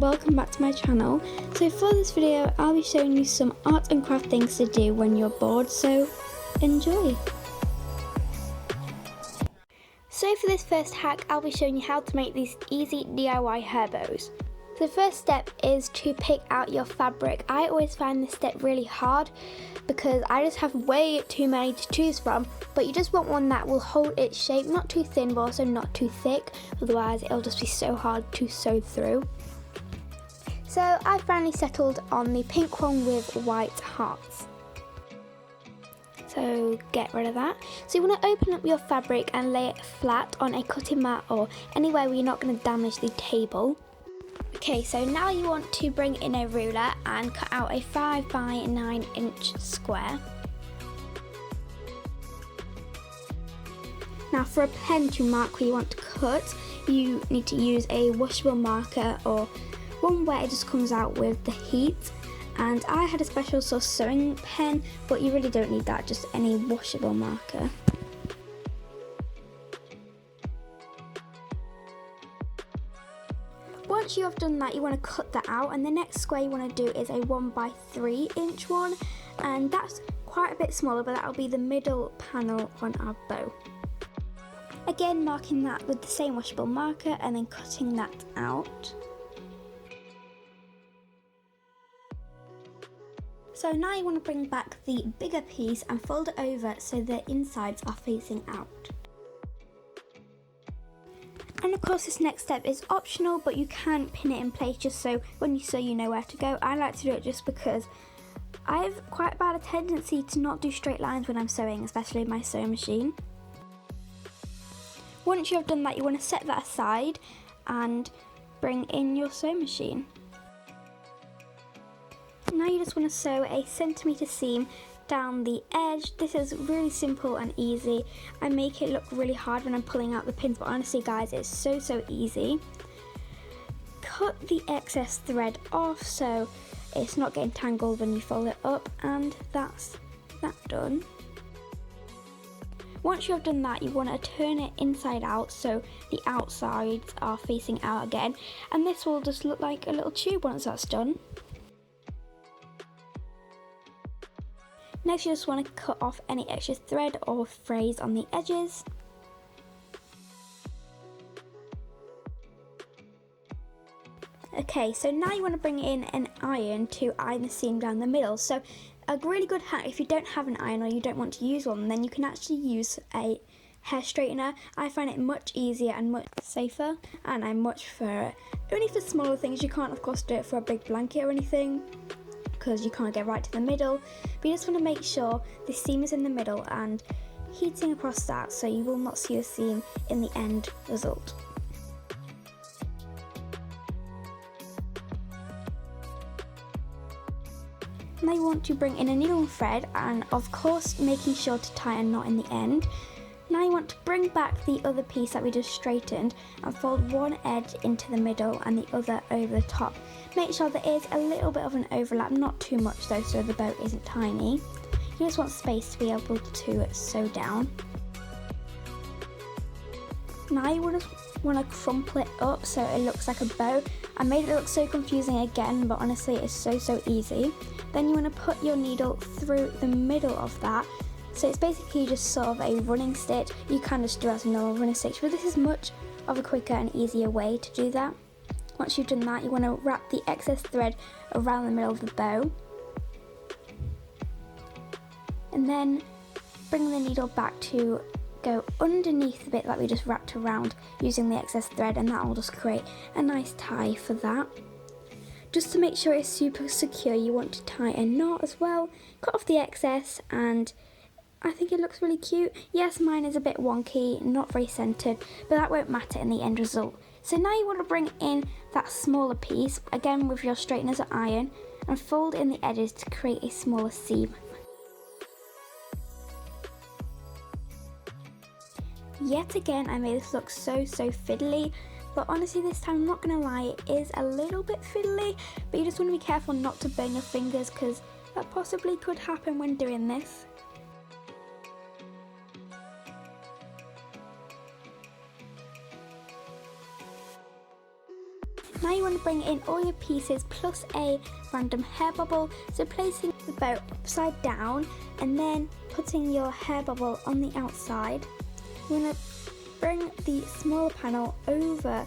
welcome back to my channel. So for this video I'll be showing you some art and craft things to do when you're bored, so enjoy! So for this first hack I'll be showing you how to make these easy DIY hair bows. The first step is to pick out your fabric. I always find this step really hard because I just have way too many to choose from, but you just want one that will hold its shape, not too thin but also not too thick, otherwise it'll just be so hard to sew through. So I finally settled on the pink one with white hearts. So get rid of that. So you want to open up your fabric and lay it flat on a cutting mat or anywhere where you're not going to damage the table. Okay, so now you want to bring in a ruler and cut out a 5 by 9 inch square. Now for a pen to mark where you want to cut, you need to use a washable marker or one where it just comes out with the heat. And I had a special sort of sewing pen, but you really don't need that, just any washable marker. Once you have done that, you want to cut that out, and the next square you want to do is a 1 by 3 inch one, and that's quite a bit smaller, but that'll be the middle panel on our bow. Again, marking that with the same washable marker and then cutting that out. So now you want to bring back the bigger piece and fold it over so the insides are facing out. And of course this next step is optional, but you can pin it in place just so when you sew you know where to go. I like to do it just because I have quite a bad tendency to not do straight lines when I'm sewing, especially my sewing machine. Once you have done that, you want to set that aside and bring in your sewing machine. Now you just want to sew a centimetre seam down the edge. This is really simple and easy. I make it look really hard when I'm pulling out the pins, but honestly guys, it's so easy. Cut the excess thread off so it's not getting tangled when you fold it up, and that's that done. Once you have done that, you want to turn it inside out so the outsides are facing out again, and this will just look like a little tube once that's done. Next you just want to cut off any extra thread or frays on the edges. Okay, so now you want to bring in an iron to iron the seam down the middle. So a really good hack, if you don't have an iron or you don't want to use one, then you can actually use a hair straightener. I find it much easier and much safer, and I much prefer it. Only for smaller things. You can't of course do it for a big blanket or anything, because you can't get right to the middle, but you just want to make sure the seam is in the middle and heating across that so you will not see the seam in the end result. Now you want to bring in a needle and thread, and of course making sure to tie a knot in the end. Now you want to bring back the other piece that we just straightened and fold one edge into the middle and the other over the top. Make sure there is a little bit of an overlap, not too much though, so the bow isn't tiny. You just want space to be able to sew down. Now you want to crumple it up so it looks like a bow. I made it look so confusing again, but honestly it's so easy. Then you want to put your needle through the middle of that. So it's basically just sort of a running stitch. You can just do it as a normal running stitch, but this is much of a quicker and easier way to do that. Once you've done that, you want to wrap the excess thread around the middle of the bow. And then bring the needle back to go underneath the bit that we just wrapped around using the excess thread, and that will just create a nice tie for that. Just to make sure it's super secure, you want to tie a knot as well. Cut off the excess, and I think it looks really cute. Yes, mine is a bit wonky, not very centered, but that won't matter in the end result. So now you want to bring in that smaller piece, again with your straighteners or iron, and fold in the edges to create a smaller seam. Yet again, I made this look so fiddly, but honestly this time I'm not going to lie, it is a little bit fiddly, but you just want to be careful not to burn your fingers because that possibly could happen when doing this. Now you want to bring in all your pieces plus a random hair bubble. So placing the bow upside down and then putting your hair bubble on the outside. You want to bring the smaller panel over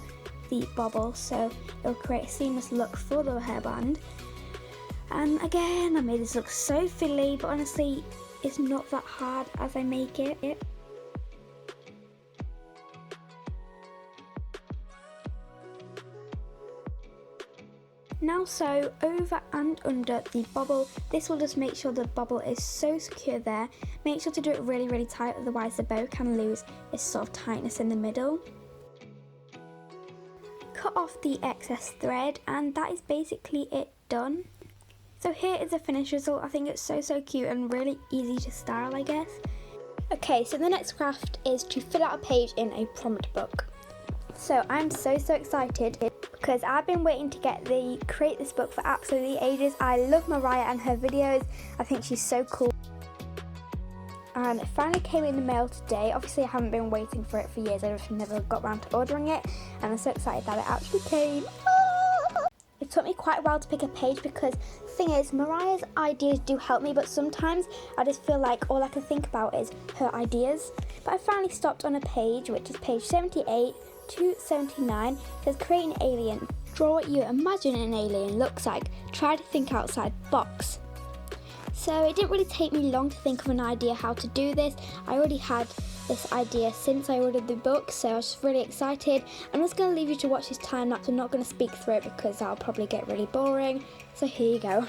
the bubble so it'll create a seamless look for the hairband. And again, I made this look so fiddly, but honestly, it's not that hard as I make it. Now sew over and under the bubble. This will just make sure the bubble is so secure there. Make sure to do it really, really tight, otherwise the bow can lose its sort of tightness in the middle. Cut off the excess thread, and that is basically it done. So here is the finished result. I think it's so cute and really easy to style, I guess. Okay, so the next craft is to fill out a page in a prompt book. So I'm so excited because I've been waiting to create this book for absolutely ages. I love Mariah and her videos. I think she's so cool. And it finally came in the mail today. Obviously I haven't been waiting for it for years. I just never got around to ordering it, and I'm so excited that it actually came. It took me quite a while to pick a page because the thing is, Mariah's ideas do help me, but sometimes I just feel like all I can think about is her ideas. But I finally stopped on a page, which is page 78 to 79. It says create an alien. Draw what you imagine an alien looks like. Try to think outside the box. So it didn't really take me long to think of an idea how to do this. I already had this idea since I ordered the book, so I was just really excited. I'm just going to leave you to watch this time lapse. I'm not going to speak through it because that'll probably get really boring. So here you go.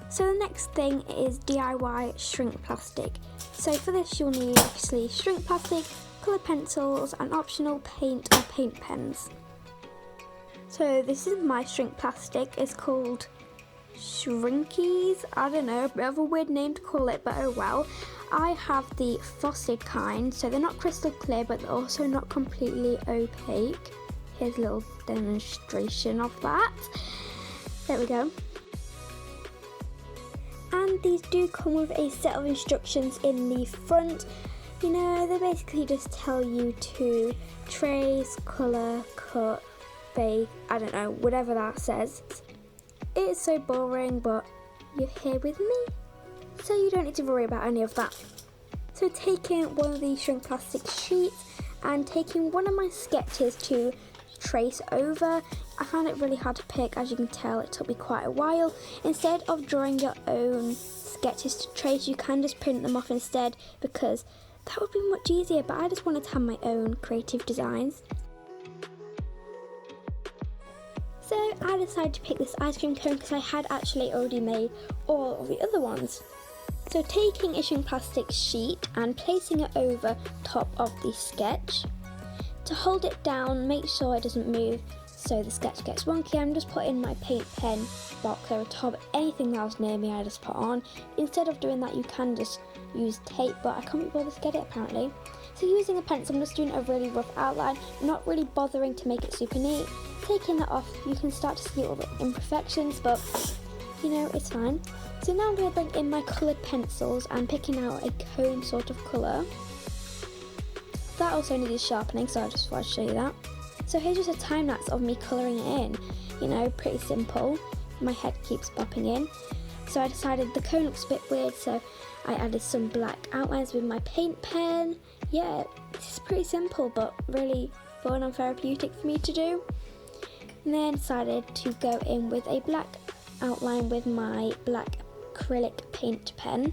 So the next thing is DIY shrink plastic. So for this you'll need obviously shrink plastic, coloured pencils and optional paint or paint pens. So this is my shrink plastic. It's called Shrinkies. I don't know, a bit of a weird name to call it, but oh well. I have the frosted kind, so they're not crystal clear but they're also not completely opaque. Here's a little demonstration of that. There we go. And these do come with a set of instructions in the front. You know, they basically just tell you to trace, colour, cut, bake, I don't know, whatever that says. It's so boring, but you're here with me, so you don't need to worry about any of that. So taking one of these shrink plastic sheets and taking one of my sketches to trace over. I found it really hard to pick, as you can tell it took me quite a while. Instead of drawing your own sketches to trace, you can just print them off instead, because that would be much easier, but I just wanted to have my own creative designs. So I decided to pick this ice cream cone because I had actually already made all of the other ones. So taking a shrink plastic sheet and placing it over top of the sketch. To hold it down, make sure it doesn't move so the sketch gets wonky. I'm just putting my paint pen box over top. Anything that was near me I just put on. Instead of doing that you can just use tape, but I can't be bothered to get it apparently. So using a pencil, I'm just doing a really rough outline, not really bothering to make it super neat. Taking that off, you can start to see all the imperfections, but you know, it's fine. So now I'm going to bring in my coloured pencils and picking out a cone sort of colour. That also needed sharpening, so I just thought I'd show you that. So here's just a time lapse of me colouring it in. You know, pretty simple. My head keeps popping in. So I decided the cone looks a bit weird, so I added some black outlines with my paint pen. Yeah, it's pretty simple but really fun and therapeutic for me to do. And then decided to go in with a black outline with my black acrylic paint pen.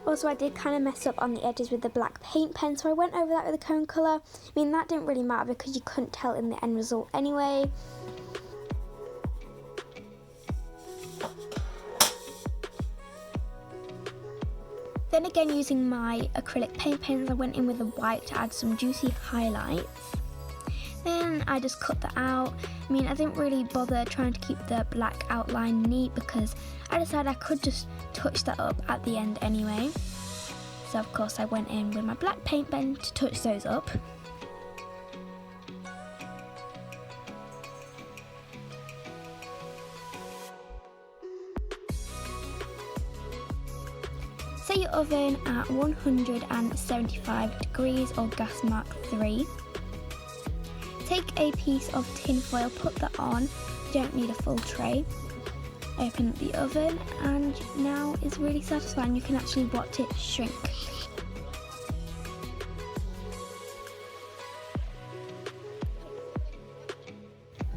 Also, I did kind of mess up on the edges with the black paint pen, so I went over that with the cone colour. I mean, that didn't really matter because you couldn't tell in the end result anyway. Then again, using my acrylic paint pens, I went in with the white to add some juicy highlights. Then I just cut that out. I mean, I didn't really bother trying to keep the black outline neat because I decided I could just touch that up at the end anyway. So of course I went in with my black paint pen to touch those up. Set your oven at 175 degrees or gas mark 3. Take a piece of tin foil, put that on, you don't need a full tray. Open up the oven and now it's really satisfying, you can actually watch it shrink.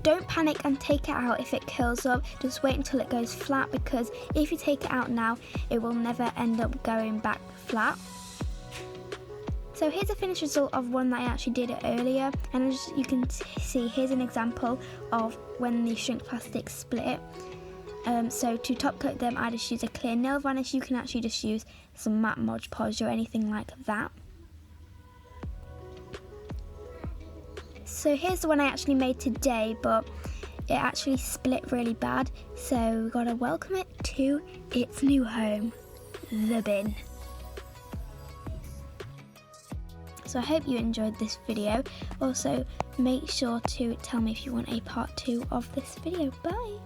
Don't panic and take it out if it curls up, just wait until it goes flat because if you take it out now it will never end up going back flat. So here's a finished result of one that I actually did it earlier, and as you can see, here's an example of when the shrink plastic split. So to top coat them, I just use a clear nail varnish. You can actually just use some matte Mod Podge or anything like that. So here's the one I actually made today, but it actually split really bad, so we've got to welcome it to its new home, the bin. So I hope you enjoyed this video. Also, make sure to tell me if you want a part 2 of this video. Bye!